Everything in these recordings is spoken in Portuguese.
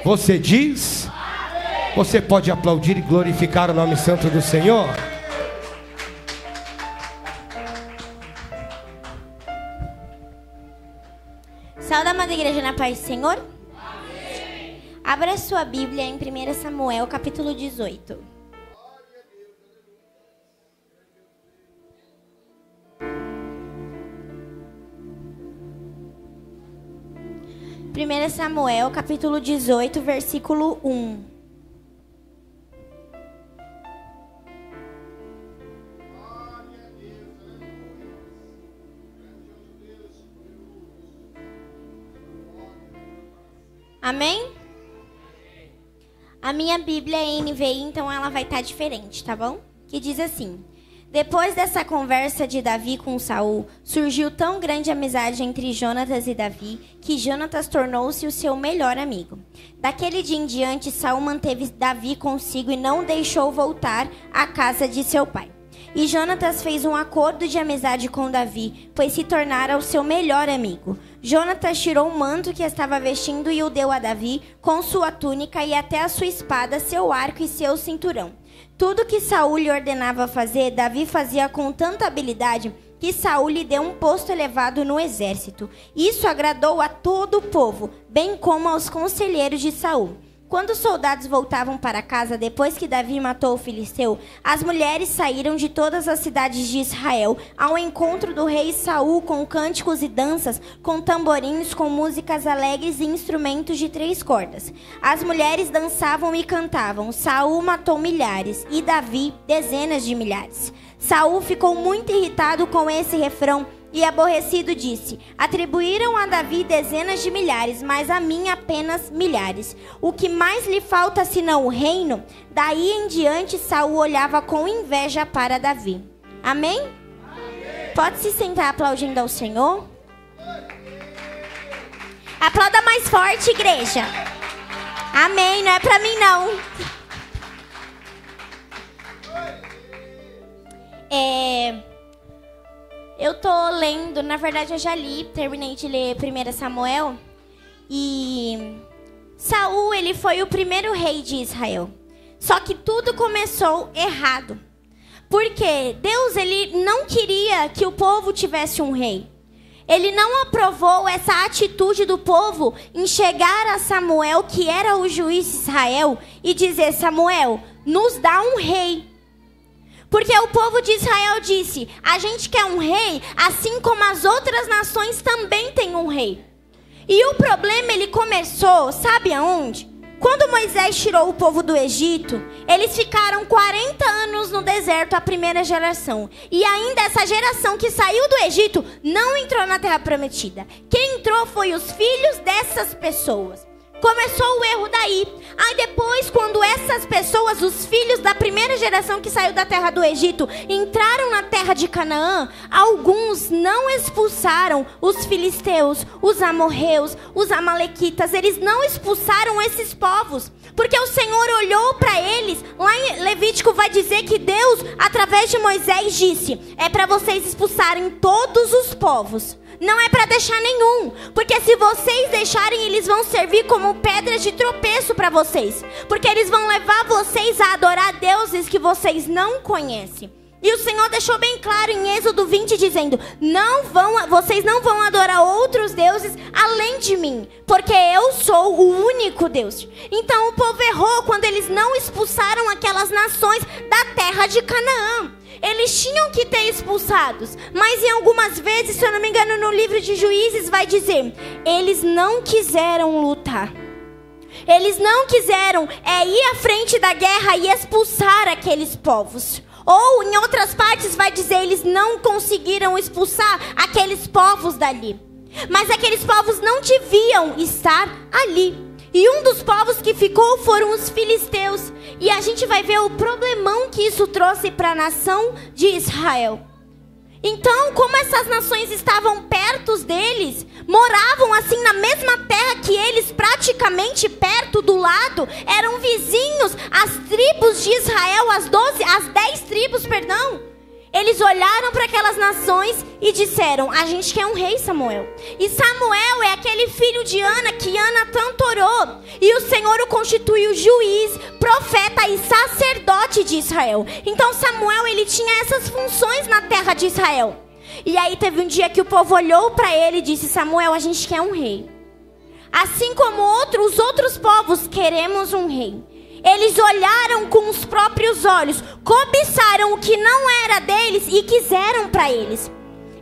Você diz? Você pode aplaudir e glorificar o nome santo do Senhor? Saúde, amada igreja, na paz do Senhor. Amém. Abra sua Bíblia em 1 Samuel, capítulo 18. Primeira Samuel, capítulo 18, versículo 1. Amém? A minha Bíblia é NVI, então ela vai estar diferente, tá bom? Que diz assim: depois dessa conversa de Davi com Saul, surgiu tão grande amizade entre Jonatas e Davi, que Jonatas tornou-se o seu melhor amigo. Daquele dia em diante, Saul manteve Davi consigo e não o deixou voltar à casa de seu pai. E Jonatas fez um acordo de amizade com Davi, pois se tornara o seu melhor amigo. Jonatas tirou o manto que estava vestindo e o deu a Davi, com sua túnica e até a sua espada, seu arco e seu cinturão. Tudo que Saul lhe ordenava fazer, Davi fazia com tanta habilidade que Saul lhe deu um posto elevado no exército. Isso agradou a todo o povo, bem como aos conselheiros de Saul. Quando os soldados voltavam para casa depois que Davi matou o filisteu, as mulheres saíram de todas as cidades de Israel ao encontro do rei Saul com cânticos e danças, com tamborins, com músicas alegres e instrumentos de 3 cordas. As mulheres dançavam e cantavam. Saul matou milhares e Davi dezenas de milhares. Saul ficou muito irritado com esse refrão e aborrecido disse: atribuíram a Davi dezenas de milhares, mas a mim apenas milhares. O que mais lhe falta senão o reino? Daí em diante Saul olhava com inveja para Davi. Amém? Amém. Pode se sentar aplaudindo ao Senhor? Aplauda mais forte, igreja. Amém, não é pra mim não. Eu tô lendo, na verdade eu já li, terminei de ler 1 Samuel. E Saul, ele foi o primeiro rei de Israel. Só que tudo começou errado. Porque Deus, ele não queria que o povo tivesse um rei. Ele não aprovou essa atitude do povo em chegar a Samuel, que era o juiz de Israel, e dizer: Samuel, nos dá um rei. Porque o povo de Israel disse: a gente quer um rei, assim como as outras nações também têm um rei. E o problema, ele começou, sabe aonde? Quando Moisés tirou o povo do Egito, eles ficaram 40 anos no deserto, a primeira geração. E ainda essa geração que saiu do Egito não entrou na terra prometida. Quem entrou foi os filhos dessas pessoas. Começou o erro daí. Aí depois, quando essas pessoas, os filhos da primeira geração que saiu da terra do Egito, entraram na terra de Canaã, alguns não expulsaram os filisteus, os amorreus, os amalequitas. Eles não expulsaram esses povos, porque o Senhor olhou para eles. Lá em Levítico vai dizer que Deus, através de Moisés, disse: é para vocês expulsarem todos os povos. Não é para deixar nenhum, porque se vocês deixarem, eles vão servir como pedras de tropeço para vocês. Porque eles vão levar vocês a adorar deuses que vocês não conhecem. E o Senhor deixou bem claro em Êxodo 20, dizendo: vocês não vão adorar outros deuses além de mim, porque eu sou o único Deus. Então o povo errou quando eles não expulsaram aquelas nações da terra de Canaã. Eles tinham que ter expulsados, mas em algumas vezes, se eu não me engano, no livro de Juízes vai dizer: eles não quiseram lutar. Eles não quiseram ir à frente da guerra e expulsar aqueles povos. Ou em outras partes vai dizer: eles não conseguiram expulsar aqueles povos dali. Mas aqueles povos não deviam estar ali. E um dos povos que ficou foram os filisteus. E a gente vai ver o problemão que isso trouxe para a nação de Israel. Então, como essas nações estavam perto deles, moravam assim na mesma terra que eles, praticamente perto do lado, eram vizinhos, as tribos de Israel, as 10 tribos, Eles olharam para aquelas nações e disseram: a gente quer um rei, Samuel. E Samuel é aquele filho de Ana que Ana tanto orou. E o Senhor o constituiu juiz, profeta e sacerdote de Israel. Então Samuel, ele tinha essas funções na terra de Israel. E aí teve um dia que o povo olhou para ele e disse: Samuel, a gente quer um rei. Assim como os outros povos, queremos um rei. Eles olharam com os próprios olhos, cobiçaram o que não era deles e quiseram para eles.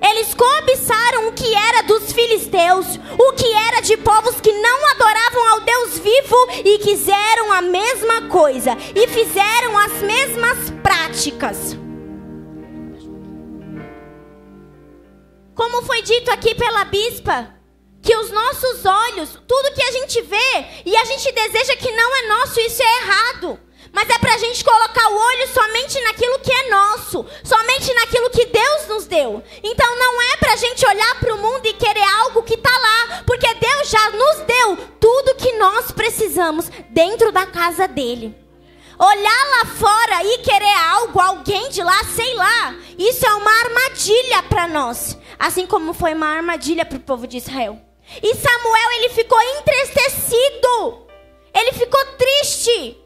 Eles cobiçaram o que era dos filisteus, o que era de povos que não adoravam ao Deus vivo, e quiseram a mesma coisa e fizeram as mesmas práticas. Como foi dito aqui pela bispa, que os nossos olhos, tudo que a gente vê e a gente deseja que não é nosso, isso é errado. Mas é pra gente colocar o olho somente naquilo que é nosso, somente naquilo que Deus nos deu. Então não é pra gente olhar pro mundo e querer algo que tá lá, porque Deus já nos deu tudo que nós precisamos dentro da casa dele. Olhar lá fora e querer algo, alguém de lá, sei lá, isso é uma armadilha para nós, assim como foi uma armadilha para o povo de Israel. E Samuel, ele ficou entristecido, ele ficou triste,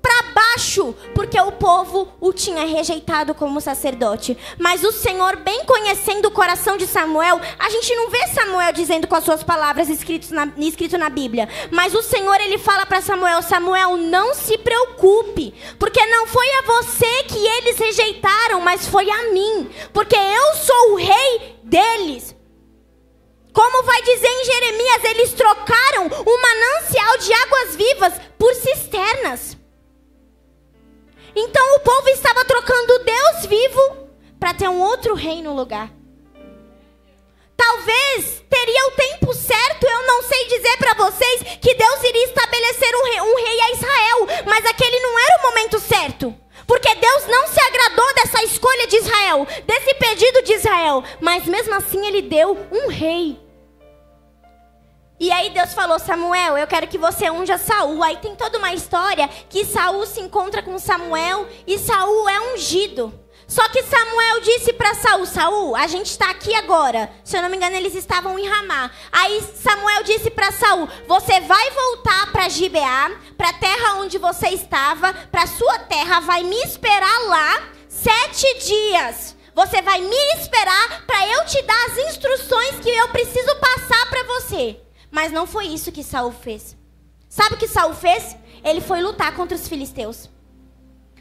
para baixo, porque o povo o tinha rejeitado como sacerdote. Mas o Senhor, bem conhecendo o coração de Samuel, a gente não vê Samuel dizendo com as suas palavras escrito na Bíblia, mas o Senhor, ele fala para Samuel: Samuel, não se preocupe, porque não foi a você que eles rejeitaram, mas foi a mim, porque eu sou o rei deles. Como vai dizer em Jeremias, eles trocaram um manancial de águas vivas por cisternas. Então o povo estava trocando o Deus vivo para ter um outro rei no lugar. Talvez teria o tempo certo, eu não sei dizer para vocês que Deus iria estabelecer um rei a Israel, mas aquele não era o momento certo. Porque Deus não se agradou dessa escolha de Israel, desse pedido de Israel, mas mesmo assim ele deu um rei. E aí Deus falou: Samuel, eu quero que você unja Saul. Aí tem toda uma história que Saul se encontra com Samuel e Saul é ungido. Só que Samuel disse para Saul: Saul, a gente está aqui agora. Se eu não me engano, eles estavam em Ramá. Aí Samuel disse para Saul: você vai voltar para Gibeá, para a terra onde você estava, para sua terra, vai me esperar lá 7 dias. Você vai me esperar para eu te dar as instruções que eu preciso passar para você. Mas não foi isso que Saul fez. Sabe o que Saul fez? Ele foi lutar contra os filisteus,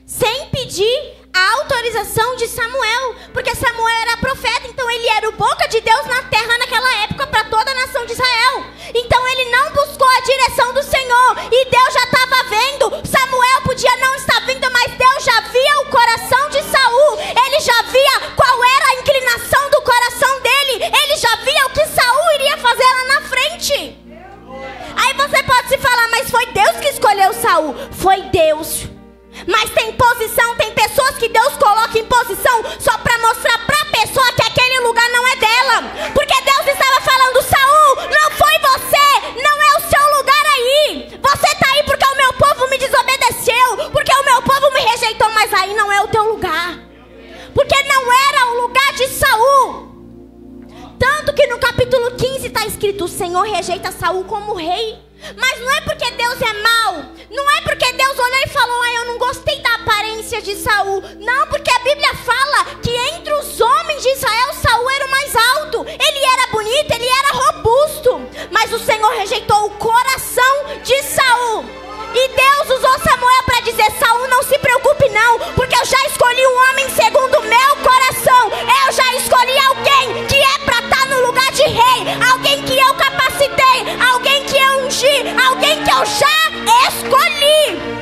sem pedir a autorização de Samuel, porque Samuel era profeta, então ele era o boca de Deus na terra naquela época para toda a nação de Israel. Então ele não buscou a direção do Senhor, e Deus já estava vendo. Samuel podia não estar vendo, mas Deus já via o coração de Saul. Ele já via qual era a inclinação do coração dele. Ele já via o que Saul iria fazer lá na frente. Aí você pode se falar: mas foi Deus que escolheu Saul. Foi Deus. Mas tem posição, tem pessoas que Deus coloca em posição só para mostrar para a pessoa que aquele lugar não é dela. Porque Deus estava falando: Saul, não foi você, não é o seu lugar aí. Você está aí porque o meu povo me desobedeceu, porque o meu povo me rejeitou, mas aí não é o teu lugar. Porque não era o lugar de Saul. Tanto que no capítulo 15 está escrito: o Senhor rejeita Saul como rei. Mas não é porque Deus é mau, não é porque Deus olhou e falou: eu não gostei da aparência de Saul. Não, porque a Bíblia fala que entre os homens de Israel, Saul era o mais alto. Ele era bonito, ele era robusto. Mas o Senhor rejeitou o coração de Saul. E Deus usou Samuel para dizer: Saul, não se preocupe não, porque eu já escolhi um homem segundo o meu coração. Eu já escolhi alguém que é para estar no lugar de rei, alguém que eu capacitei, alguém que eu ungi, alguém que eu já escolhi.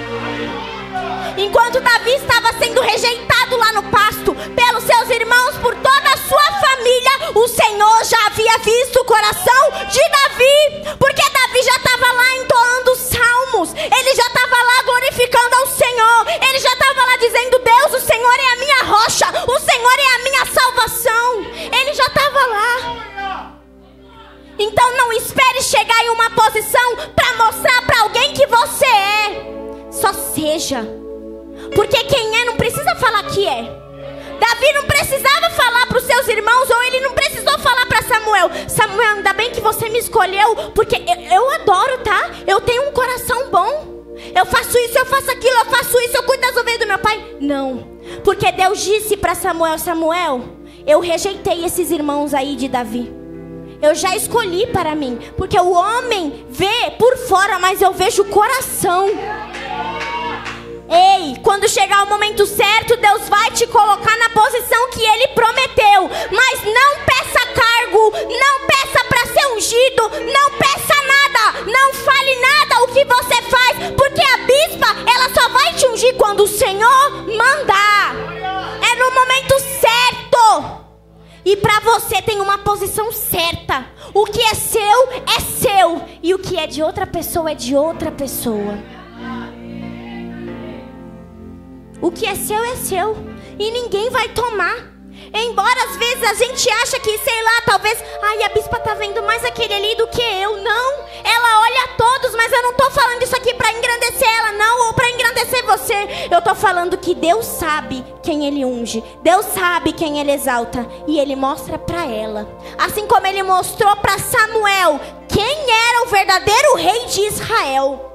Enquanto Davi estava sendo rejeitado lá no pasto pelos seus irmãos, por toda a sua família, o Senhor já havia visto o coração de Davi, porque Davi já estava lá entoando salmos, ele já estava lá glorificando ao Senhor, ele já estava lá dizendo: Deus, o Senhor é a minha rocha, o Senhor é a minha salvação. Ele já estava lá. Então não espere chegar em uma posição para mostrar para alguém que você é. Só seja. Porque quem é não precisa falar que é. Davi não precisava falar para os seus irmãos, ou ele não precisou falar para Samuel: Samuel, ainda bem que você me escolheu, porque eu adoro, tá? Eu tenho um coração bom. Eu faço isso, eu faço aquilo, eu faço isso, eu cuido das ovelhas do meu pai. Não, porque Deus disse para Samuel: Samuel, eu rejeitei esses irmãos aí de Davi. Eu já escolhi para mim, porque o homem vê por fora, mas eu vejo o coração. Ei, quando chegar o momento certo, Deus vai te colocar na posição que Ele prometeu. Mas não peça cargo, não peça para ser ungido, não peça nada, não fale nada o que você faz, porque a bispa, ela só vai te ungir quando o Senhor mandar. É no momento certo. E para você tem uma posição certa. O que é seu, e o que é de outra pessoa é de outra pessoa. O que é seu, e ninguém vai tomar. Embora às vezes a gente acha que, sei lá, talvez, ai, a bispa tá vendo mais aquele ali do que eu. Não, ela olha a todos, mas eu não tô falando isso aqui para engrandecer ela, não, ou para engrandecer você. Eu tô falando que Deus sabe quem Ele unge, Deus sabe quem Ele exalta, e Ele mostra para ela. Assim como Ele mostrou para Samuel quem era o verdadeiro rei de Israel.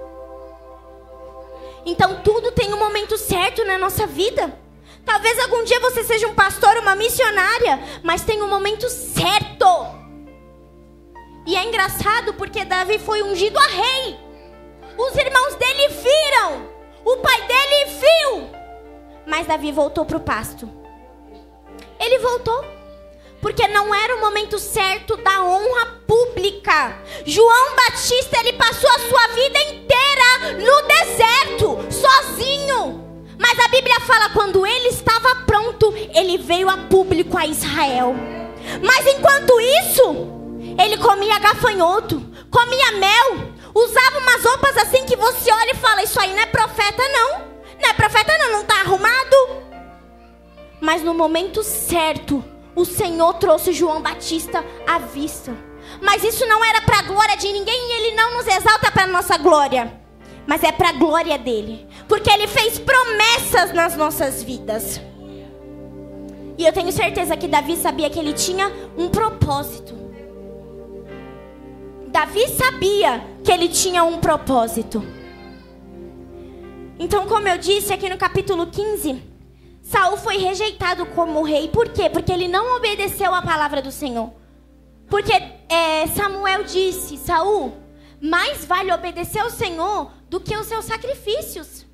Então tudo tem um momento certo na nossa vida. Talvez algum dia você seja um pastor, uma missionária, mas tem um momento certo. E é engraçado porque Davi foi ungido a rei. Os irmãos dele viram, o pai dele viu, mas Davi voltou para o pasto. Ele voltou porque não era o momento certo da honra pública. João Batista, ele passou a sua vida inteira no deserto, sozinho. Mas a Bíblia fala, quando ele estava pronto, ele veio a público a Israel. Mas enquanto isso, ele comia gafanhoto, comia mel, usava umas roupas assim que você olha e fala: isso aí não é profeta não. Não é profeta não, não está arrumado. Mas no momento certo, o Senhor trouxe João Batista à vista. Mas isso não era para a glória de ninguém, e Ele não nos exalta para a nossa glória, mas é para a glória dEle, porque Ele fez promessas nas nossas vidas. E eu tenho certeza que Davi sabia que ele tinha um propósito. Davi sabia que ele tinha um propósito. Então, como eu disse aqui no capítulo 15, Saul foi rejeitado como rei. Por quê? Porque ele não obedeceu a palavra do Senhor. Porque Samuel disse: Saul, mais vale obedecer ao Senhor do que os seus sacrifícios.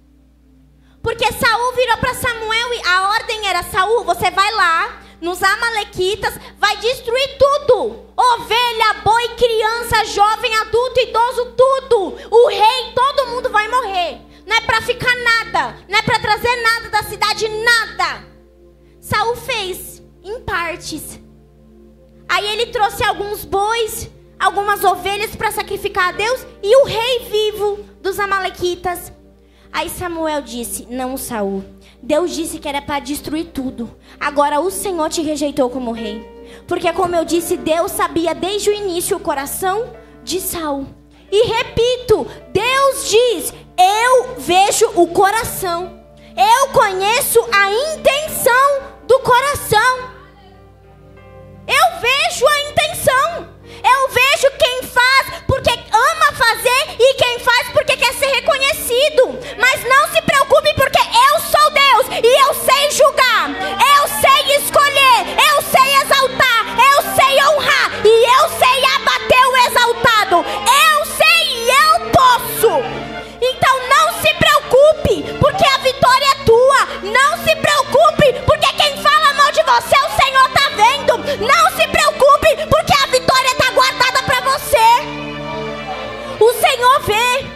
Porque Saul virou para Samuel e a ordem era: Saul, você vai lá nos amalequitas, vai destruir tudo. Ovelha, boi, criança, jovem, adulto, idoso, tudo. O rei, todo mundo vai morrer. Não é para ficar nada, não é para trazer nada da cidade, nada. Saul fez em partes. Aí ele trouxe alguns bois, algumas ovelhas para sacrificar a Deus, e o rei vivo dos amalequitas. Aí Samuel disse: não, Saul, Deus disse que era para destruir tudo. Agora o Senhor te rejeitou como rei. Porque, como eu disse, Deus sabia desde o início o coração de Saul. E repito, Deus diz: eu vejo o coração. Eu conheço a intenção do coração. Eu vejo a intenção. Eu vejo quem faz porque ama fazer e quem faz porque quer ser reconhecido. Mas não se preocupe, porque eu sou Deus e eu sei julgar, eu sei escolher, eu sei exaltar, eu sei honrar e eu sei abater o exaltado. Eu sei e eu posso. Então não se preocupe, porque a vitória é tua. Não se preocupe, porque quem fala mal de você, o Senhor está vendo. Não se preocupe, porque a vitória está guardada para você. O Senhor vê.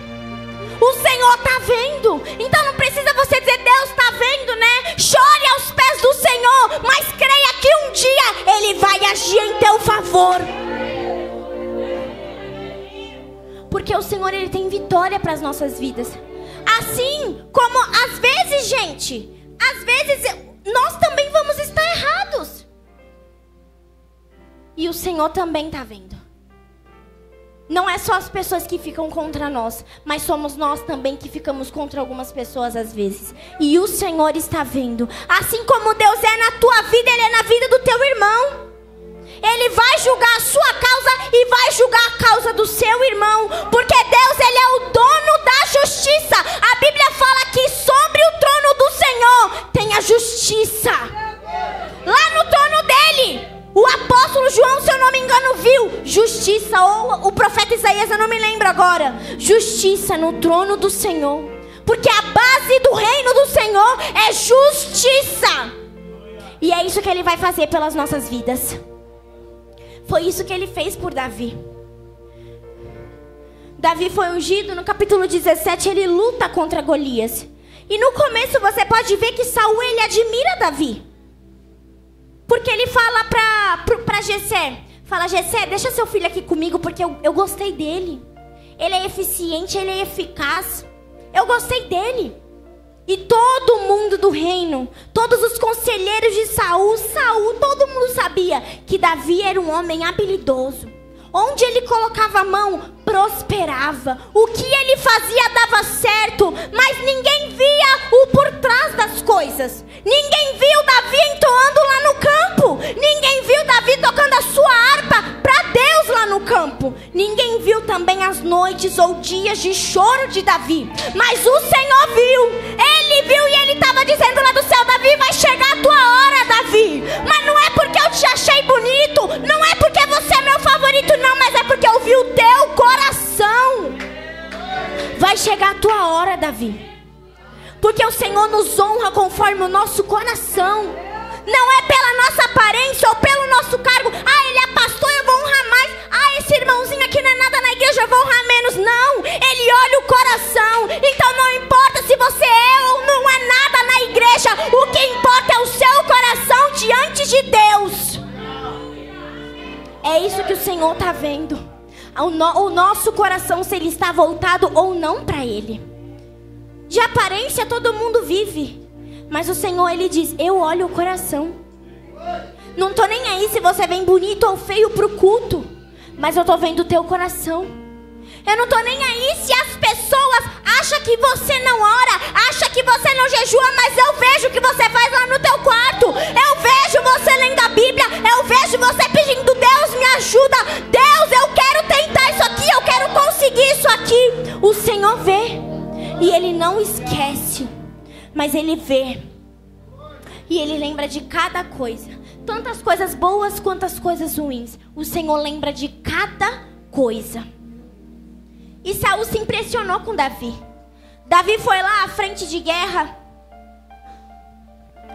O Senhor está vendo. Então não precisa você dizer: Deus está vendo, né? Chore aos pés do Senhor, mas creia que um dia Ele vai agir em teu favor. Porque o Senhor, Ele tem vitória para as nossas vidas. Assim como às vezes, gente, às vezes nós também vamos estar errados. E o Senhor também está vendo. Não é só as pessoas que ficam contra nós, mas somos nós também que ficamos contra algumas pessoas às vezes. E o Senhor está vendo. Assim como Deus é na tua vida, Ele é na vida do teu irmão. Ele vai julgar a sua causa e vai julgar a causa do seu irmão. Porque Deus, Ele é o dono da justiça. A Bíblia fala que sobre o trono do Senhor tem a justiça. Lá no trono dele, o apóstolo João, se eu não me engano, viu justiça. Ou o profeta Isaías, eu não me lembro agora. Justiça no trono do Senhor. Porque a base do reino do Senhor é justiça. E é isso que Ele vai fazer pelas nossas vidas. Foi isso que Ele fez por Davi. Davi foi ungido. No capítulo 17 ele luta contra Golias. E no começo você pode ver que Saul, ele admira Davi. Porque ele fala pra Jessé, fala: Jessé, deixa seu filho aqui comigo, porque eu gostei dele. Ele é eficiente, ele é eficaz. Eu gostei dele. E todo mundo do reino, todos os conselheiros de Saul, todo mundo sabia que Davi era um homem habilidoso. Onde ele colocava a mão, prosperava. O que ele fazia dava certo, mas ninguém via o por trás das coisas. Ninguém viu Davi entoando lá no campo. Ninguém viu Davi tocando a sua harpa para Deus lá no campo. Ninguém viu também as noites ou dias de choro de Davi. Mas o Senhor viu. Ele viu e ele estava dizendo lá do céu: Davi, vai chegar a tua hora, Davi. Mas não é porque eu te achei bonito, não é porque você é meu favorito, não, mas é porque eu vi o teu coração. Vai chegar a tua hora, Davi. Porque o Senhor nos honra conforme o nosso coração. Não é pela nossa aparência ou pelo nosso cargo. Ah, ele é pastor, eu vou honrar mais. Ah, esse irmãozinho aqui não é nada na igreja, eu vou honrar menos. Não, ele olha o coração. Então não importa se você é ou não é nada na igreja. O que importa é o seu coração diante de Deus. É isso que o Senhor está vendo. O nosso coração, se ele está voltado ou não para Ele. De aparência todo mundo vive, mas o Senhor, Ele diz: eu olho o coração. Não estou nem aí se você vem bonito ou feio para o culto, mas eu estou vendo o teu coração. Eu não estou nem aí se as pessoas acham que você não ora, acham que você não jejua, mas eu vejo o que você faz lá no teu quarto. Eu vejo você lendo a Bíblia, eu vejo você pedindo: Deus, me ajuda. Deus, eu quero tentar isso aqui, eu quero conseguir isso aqui. O Senhor vê. E Ele não esquece, mas Ele vê. E Ele lembra de cada coisa. Tanto as coisas boas quanto as coisas ruins. O Senhor lembra de cada coisa. E Saul se impressionou com Davi. Davi foi lá à frente de guerra.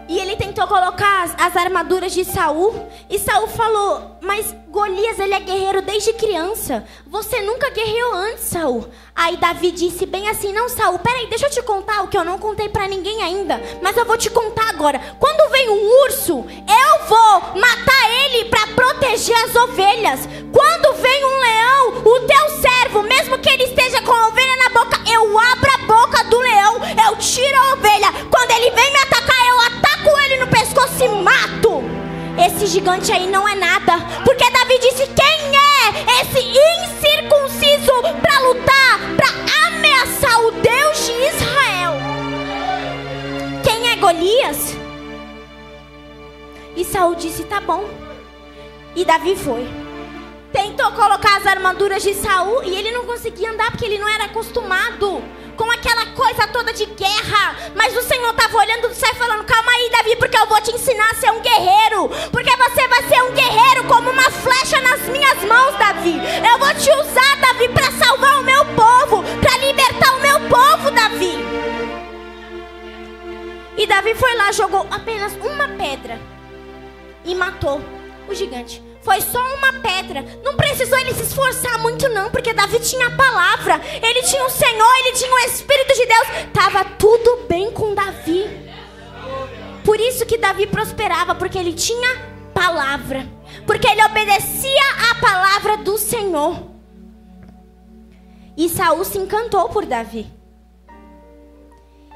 E ele tentou colocar as armaduras de Saul. E Saul falou: mas Golias, ele é guerreiro desde criança. Você nunca guerreou antes, Saul. Aí Davi disse bem assim: não, Saul, peraí, deixa eu te contar o que eu não contei pra ninguém ainda. Mas eu vou te contar agora. Quando vem um urso, eu vou matar ele pra proteger as ovelhas. Quando vem um leão, o teu servo, mesmo que ele esteja com a ovelha na boca, eu abro a boca do leão, eu tiro a ovelha. Quando ele vem me atacar, eu ataco ele no pescoço e mato. Esse gigante aí não é nada. Porque Davi disse: quem é esse incircunciso para lutar, para ameaçar o Deus de Israel? Quem é Golias? E Saul disse: tá bom. E Davi foi. Tentou colocar as armaduras de Saul e ele não conseguia andar porque ele não era acostumado com aquela coisa toda de guerra. Mas o Senhor estava olhando do céu e falando: calma aí, Davi, porque eu vou te ensinar a ser um guerreiro. Porque você vai ser um guerreiro como uma flecha nas minhas mãos, Davi. Eu vou te usar, Davi, para salvar o meu povo, para libertar o meu povo, Davi. E Davi foi lá, jogou apenas uma pedra e matou o gigante. Foi só uma pedra. Não precisou ele se esforçar muito não, porque Davi tinha a palavra. Ele tinha o Senhor, ele tinha o Espírito de Deus. Tava tudo bem com Davi. Por isso que Davi prosperava, porque ele tinha palavra. Porque ele obedecia à palavra do Senhor. E Saul se encantou por Davi.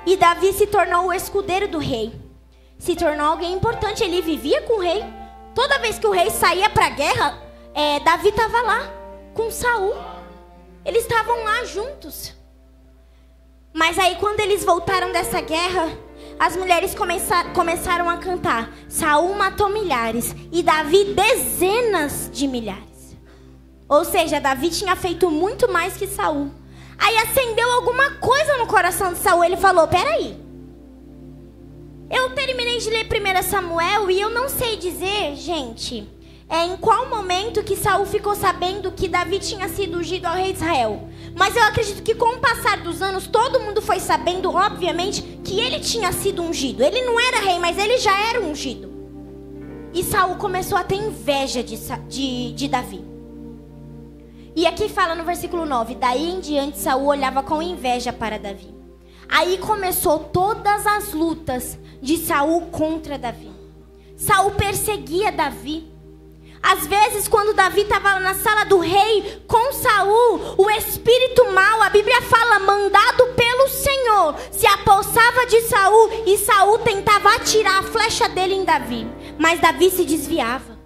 E Davi se tornou o escudeiro do rei. Se tornou alguém importante, ele vivia com o rei. Toda vez que o rei saía para a guerra, Davi estava lá com Saul. Eles estavam lá juntos. Mas aí quando eles voltaram dessa guerra, as mulheres começaram a cantar: Saul matou milhares e Davi dezenas de milhares. Ou seja, Davi tinha feito muito mais que Saul. Aí acendeu alguma coisa no coração de Saul. Ele falou: peraí, eu terminei de ler 1 Samuel e eu não sei dizer, gente, em qual momento que Saul ficou sabendo que Davi tinha sido ungido ao rei de Israel. Mas eu acredito que com o passar dos anos, todo mundo foi sabendo, obviamente, que ele tinha sido ungido. Ele não era rei, mas ele já era ungido. E Saul começou a ter inveja de Davi. E aqui fala no versículo 9: daí em diante Saul olhava com inveja para Davi. Aí começou todas as lutas de Saul contra Davi. Saul perseguia Davi. Às vezes, quando Davi estava na sala do rei com Saul, o espírito mau, a Bíblia fala, mandado pelo Senhor, se apossava de Saul e Saul tentava atirar a flecha dele em Davi. Mas Davi se desviava.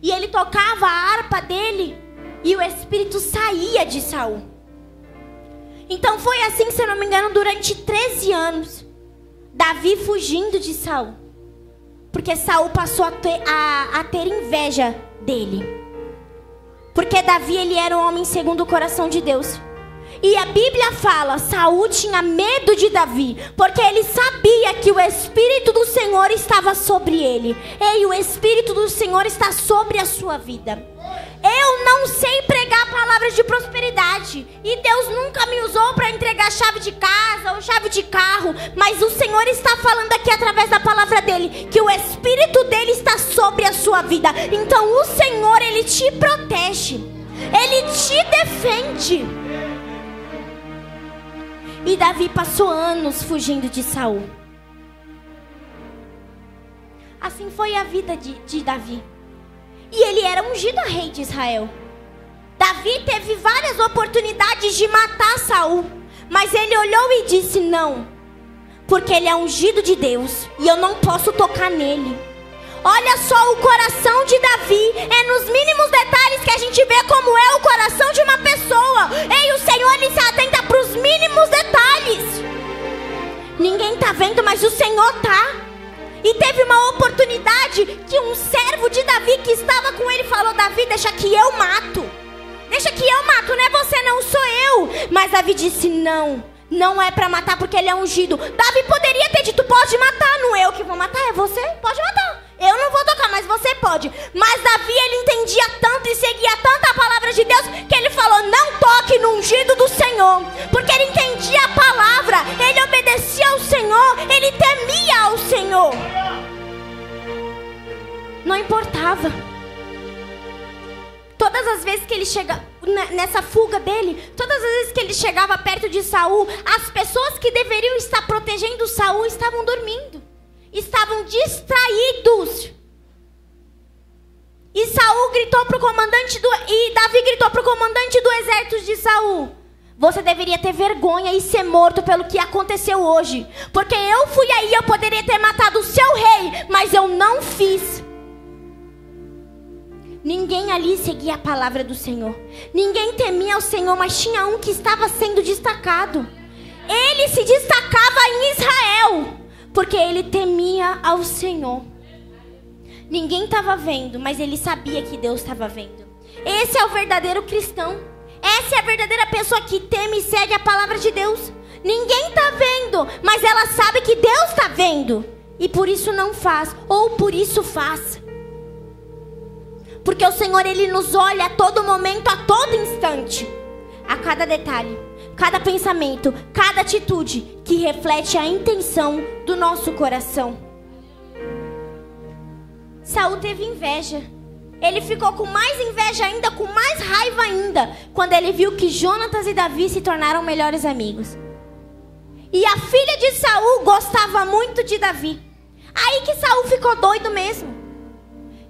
E ele tocava a harpa dele e o espírito saía de Saul. Então foi assim, se eu não me engano, durante 13 anos. Davi fugindo de Saul. Porque Saul passou a ter inveja dele. Porque Davi, ele era um homem segundo o coração de Deus. E a Bíblia fala, Saul tinha medo de Davi, porque ele sabia que o Espírito do Senhor estava sobre ele. Ei, o Espírito do Senhor está sobre a sua vida. Eu não sei pregar palavras de prosperidade. E Deus nunca me usou para entregar chave de casa ou chave de carro. Mas o Senhor está falando aqui através da palavra dele, que o Espírito dele está sobre a sua vida. Então o Senhor, ele te protege. Ele te defende. E Davi passou anos fugindo de Saul. Assim foi a vida de Davi. E ele era ungido rei de Israel. Davi teve várias oportunidades de matar Saul, mas ele olhou e disse: não, porque ele é ungido de Deus e eu não posso tocar nele. Olha só o coração de Davi. É nos mínimos detalhes que a gente vê como é o coração de uma pessoa. Ei, o Senhor, ele se atenta para os mínimos detalhes. Ninguém está vendo, mas o Senhor está. E teve uma oportunidade que um servo de Davi que estava com ele falou: Davi, deixa que eu mato. Deixa que eu mato, não é você, não sou eu. Mas Davi disse: não, não é para matar porque ele é ungido. Davi poderia ter dito: pode matar, não é eu que vou matar, é você, pode matar. Eu não vou tocar, mas você pode. Mas Davi, ele entendia tanto e seguia tanto a palavra de Deus, que ele falou: não toque no ungido do Senhor. Porque ele entendia a palavra, ele obedecia ao Senhor, ele temia ao Senhor. Não importava. Todas as vezes que ele chegava, nessa fuga dele, todas as vezes que ele chegava perto de Saul, as pessoas que deveriam estar protegendo Saul estavam dormindo. Estavam distraídos. E Saul gritou pro comandante e Davi gritou pro comandante do exército de Saul: você deveria ter vergonha e ser morto pelo que aconteceu hoje. Porque eu fui aí, eu poderia ter matado o seu rei, mas eu não fiz. Ninguém ali seguia a palavra do Senhor. Ninguém temia o Senhor, mas tinha um que estava sendo destacado. Ele se destacava em Israel, porque ele temia ao Senhor. Ninguém estava vendo, mas ele sabia que Deus estava vendo. Esse é o verdadeiro cristão. Essa é a verdadeira pessoa que teme e segue a palavra de Deus. Ninguém está vendo, mas ela sabe que Deus está vendo. E por isso não faz, ou por isso faz. Porque o Senhor, ele nos olha a todo momento, a todo instante. A cada detalhe, cada pensamento, cada atitude que reflete a intenção do nosso coração. Saul teve inveja. Ele ficou com mais inveja ainda, com mais raiva ainda, quando ele viu que Jonatas e Davi se tornaram melhores amigos. E a filha de Saul gostava muito de Davi. Aí que Saul ficou doido mesmo.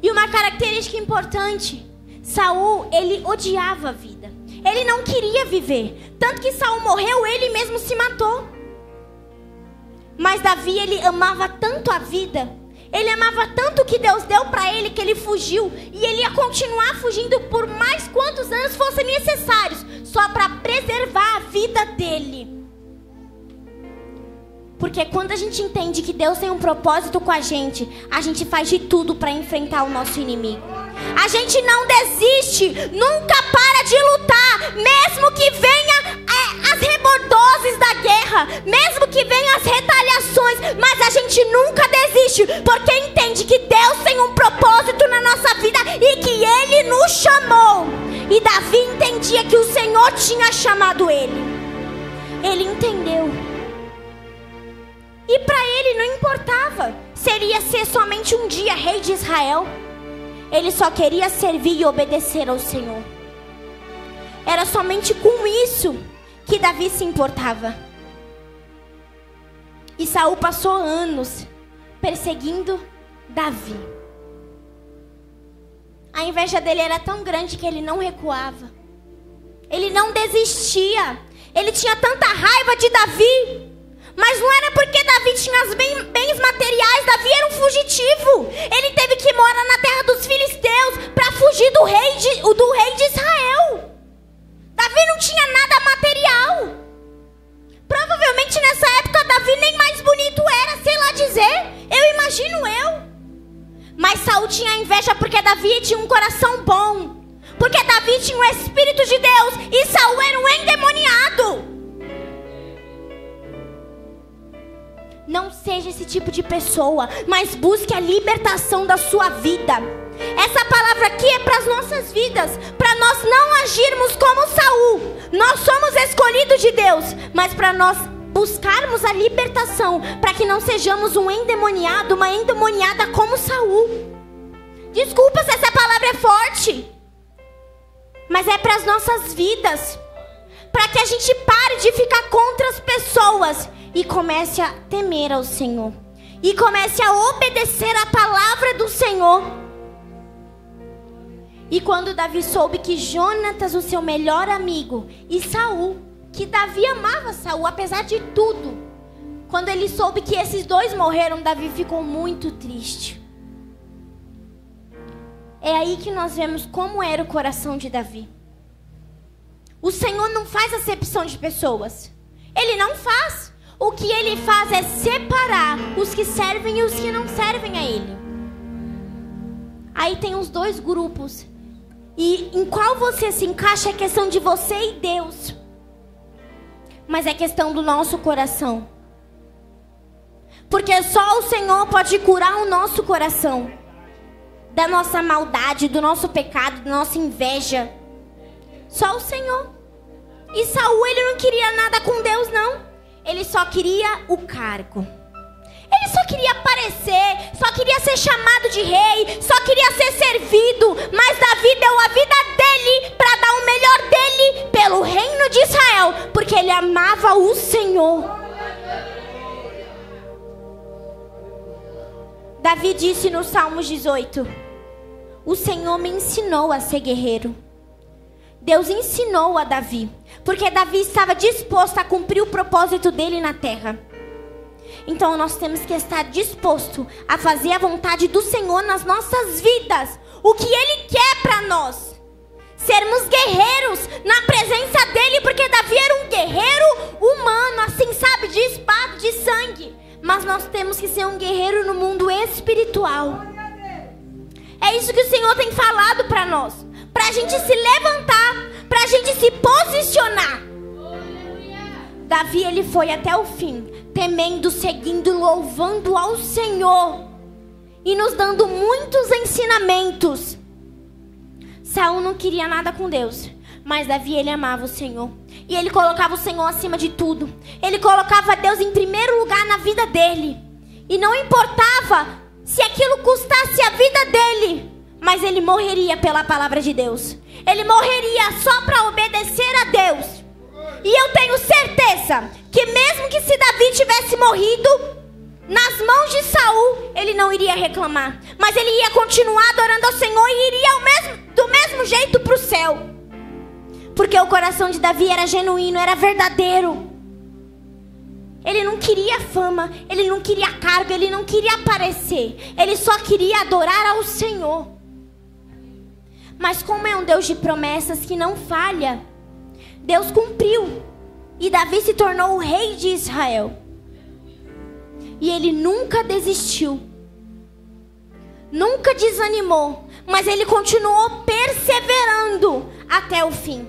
E uma característica importante: Saul, ele odiava a vida. Ele não queria viver. Tanto que Saul morreu, ele mesmo se matou. Mas Davi, ele amava tanto a vida. Ele amava tanto o que Deus deu para ele que ele fugiu. E ele ia continuar fugindo por mais quantos anos fossem necessários, só para preservar a vida dele. Porque quando a gente entende que Deus tem um propósito com a gente faz de tudo para enfrentar o nosso inimigo. A gente não desiste, nunca para de lutar, mesmo que venha as rebordoses da guerra, mesmo que venham as retaliações, mas a gente nunca desiste, porque entende que Deus tem um propósito na nossa vida e que Ele nos chamou. E Davi entendia que o Senhor tinha chamado ele. Ele entendeu. E para ele não importava se ele ia ser somente um dia rei de Israel. Ele só queria servir e obedecer ao Senhor. Era somente com isso que Davi se importava. E Saul passou anos perseguindo Davi. A inveja dele era tão grande que ele não recuava. Ele não desistia. Ele tinha tanta raiva de Davi. Mas não era porque Davi tinha os bens materiais. Davi era um fugitivo. Ele teve que morar na terra dos filisteus para fugir do rei de Israel. Davi não tinha nada material. Provavelmente nessa época Davi nem mais bonito era, sei lá dizer. Eu imagino eu. Mas Saul tinha inveja porque Davi tinha um coração bom. Porque Davi tinha o Espírito de Deus e Saul era um endemoniado. Não seja esse tipo de pessoa, mas busque a libertação da sua vida. Essa palavra aqui é para as nossas vidas, para nós não agirmos como Saul. Nós somos escolhidos de Deus, mas para nós buscarmos a libertação, para que não sejamos um endemoniado, uma endemoniada como Saul. Desculpa se essa palavra é forte, mas é para as nossas vidas, para que a gente pare de ficar contra as pessoas e comece a temer ao Senhor. E comece a obedecer a palavra do Senhor. E quando Davi soube que Jonatas, o seu melhor amigo, e Saul, que Davi amava Saul, apesar de tudo. Quando ele soube que esses dois morreram, Davi ficou muito triste. É aí que nós vemos como era o coração de Davi. O Senhor não faz acepção de pessoas. Ele não faz. O que ele faz é separar os que servem e os que não servem a ele. Aí tem os dois grupos. E em qual você se encaixa é questão de você e Deus. Mas é questão do nosso coração. Porque só o Senhor pode curar o nosso coração. Da nossa maldade, do nosso pecado, da nossa inveja. Só o Senhor. E Saul, ele não queria nada com Deus, não. Ele só queria o cargo. Ele só queria aparecer, só queria ser chamado de rei, só queria ser servido. Mas Davi deu a vida dele para dar o melhor dele pelo reino de Israel, porque ele amava o Senhor. Davi disse no Salmos 18: o Senhor me ensinou a ser guerreiro. Deus ensinou a Davi, porque Davi estava disposto a cumprir o propósito dele na terra. Então nós temos que estar disposto a fazer a vontade do Senhor nas nossas vidas. O que Ele quer para nós. Sermos guerreiros na presença dEle, porque Davi era um guerreiro humano, assim, sabe, de espada, de sangue. Mas nós temos que ser um guerreiro no mundo espiritual. É isso que o Senhor tem falado para nós. Para a gente se levantar, para a gente se posicionar. Davi, ele foi até o fim, temendo, seguindo, louvando ao Senhor e nos dando muitos ensinamentos. Saul não queria nada com Deus, mas Davi, ele amava o Senhor. E ele colocava o Senhor acima de tudo. Ele colocava Deus em primeiro lugar na vida dele. E não importava se aquilo custasse a vida dele, mas ele morreria pela palavra de Deus. Ele morreria só para obedecer a Deus. E eu tenho certeza que mesmo que se Davi tivesse morrido nas mãos de Saul, ele não iria reclamar. Mas ele ia continuar adorando ao Senhor e iria do mesmo jeito para o céu. Porque o coração de Davi era genuíno, era verdadeiro. Ele não queria fama, ele não queria cargo, ele não queria aparecer. Ele só queria adorar ao Senhor. Mas como é um Deus de promessas que não falha, Deus cumpriu. E Davi se tornou o rei de Israel. E ele nunca desistiu. Nunca desanimou. Mas ele continuou perseverando até o fim.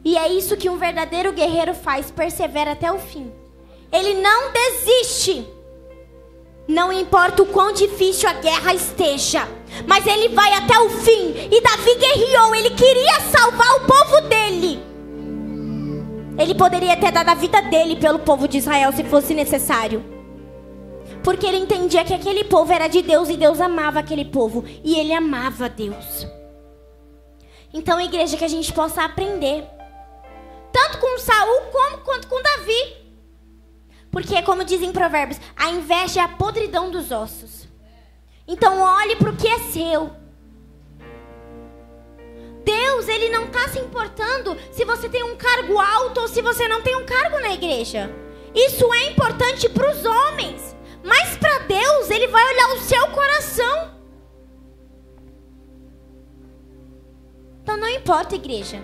E é isso que um verdadeiro guerreiro faz, persevera até o fim. Ele não desiste. Não importa o quão difícil a guerra esteja, mas ele vai até o fim. E Davi guerreou, ele queria salvar o povo dele. Ele poderia ter dado a vida dele pelo povo de Israel se fosse necessário. Porque ele entendia que aquele povo era de Deus e Deus amava aquele povo. E ele amava Deus. Então, igreja, que a gente possa aprender. Tanto com Saul quanto com Davi. Porque, como dizem Provérbios, a inveja é a podridão dos ossos. Então, olhe para o que é seu. Deus, Ele não está se importando se você tem um cargo alto ou se você não tem um cargo na igreja. Isso é importante para os homens. Mas para Deus, Ele vai olhar o seu coração. Então, não importa, igreja,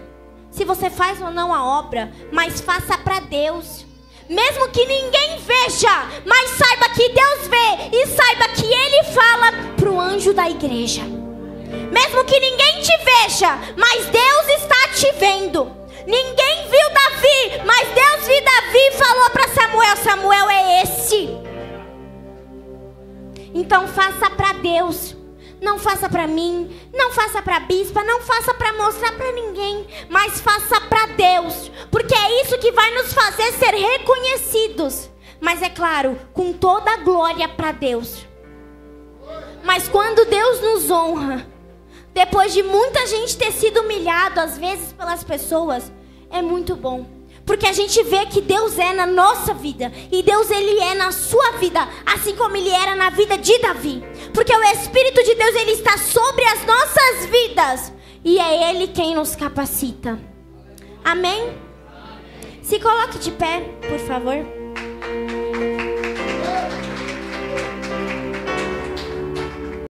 se você faz ou não a obra, mas faça para Deus. Mesmo que ninguém veja, mas saiba que Deus vê. E saiba que Ele fala para o anjo da igreja. Mesmo que ninguém te veja, mas Deus está te vendo. Ninguém viu Davi, mas Deus viu Davi e falou para Samuel: Samuel é esse. Então faça para Deus. Não faça para mim, não faça para a bispa, não faça para mostrar para ninguém, mas faça para Deus, porque é isso que vai nos fazer ser reconhecidos. Mas é claro, com toda a glória para Deus. Mas quando Deus nos honra, depois de muita gente ter sido humilhado às vezes pelas pessoas, é muito bom. Porque a gente vê que Deus é na nossa vida. E Deus, Ele é na sua vida. Assim como Ele era na vida de Davi. Porque o Espírito de Deus, Ele está sobre as nossas vidas. E é Ele quem nos capacita. Amém? Se coloque de pé, por favor.